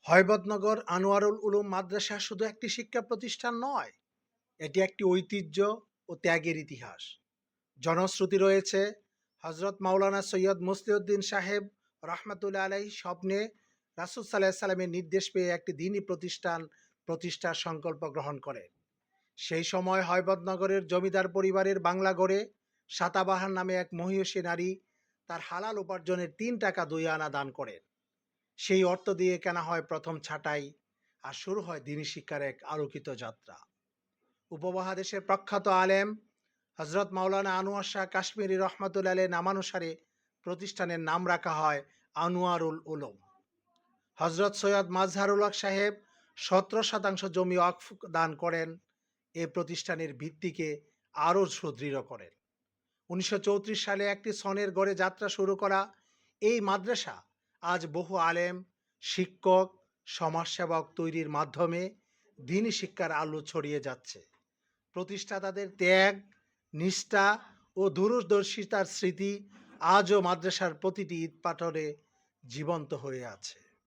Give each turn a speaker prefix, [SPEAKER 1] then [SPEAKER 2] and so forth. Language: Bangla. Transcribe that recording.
[SPEAKER 1] হয়বতনগর আনোয়ারুল উলুম মাদ্রাসা শুধু একটি শিক্ষা প্রতিষ্ঠান নয়, এটি একটি ঐতিহ্য ও ত্যাগের ইতিহাস। জনশ্রুতি রয়েছে, হজরত মাওলানা সৈয়দ মুসলিউদ্দিন সাহেব রহমাতুল্লাহ আলাইহি স্বপ্নে রাসূল সাল্লাল্লাহু আলাইহি সাল্লামের নির্দেশ পেয়ে একটি দ্বীনি প্রতিষ্ঠান প্রতিষ্ঠার সংকল্প গ্রহণ করেন। সেই সময় হয়বতনগরের জমিদার পরিবারের বাংলা গড়ে সাতাবাহার নামে এক মহিষী নারী তার হালাল উপার্জনের ৩ টাকা ২ আনা দান করেন। সেই অর্থ দিয়ে কেনা হয় প্রথম ছাঁটাই, আর শুরু হয় দ্বীনি শিক্ষার এক আলোকিত যাত্রা। উপমহাদেশের প্রখ্যাত আলেম হজরত মাওলানা আনোয়ার শাহ কাশ্মীরি রহমাতুল্লাহ আলাইহির নামানুসারে প্রতিষ্ঠানের নাম রাখা হয় আনোয়ারুল উলুম। হজরত সৈয়দ মাজহারুল হক সাহেব ১৭% জমি ওয়াকফ দান করেন, এ প্রতিষ্ঠানের ভিত্তিকে আরও সুদৃঢ় করেন। ১৯৩৪ সালে একটি সনের গড়ে যাত্রা শুরু করা এই মাদ্রাসা আজ বহু আলেম, শিক্ষক, সমাজসেবক তৈরির মাধ্যমে দ্বীনি শিক্ষার আলো ছড়িয়ে যাচ্ছে। প্রতিষ্ঠাতাদের ত্যাগ, নিষ্ঠা ও দূরদর্শিতার স্মৃতি আজও মাদ্রাসার প্রতিটি ইট পাথরে জীবন্ত হয়ে আছে।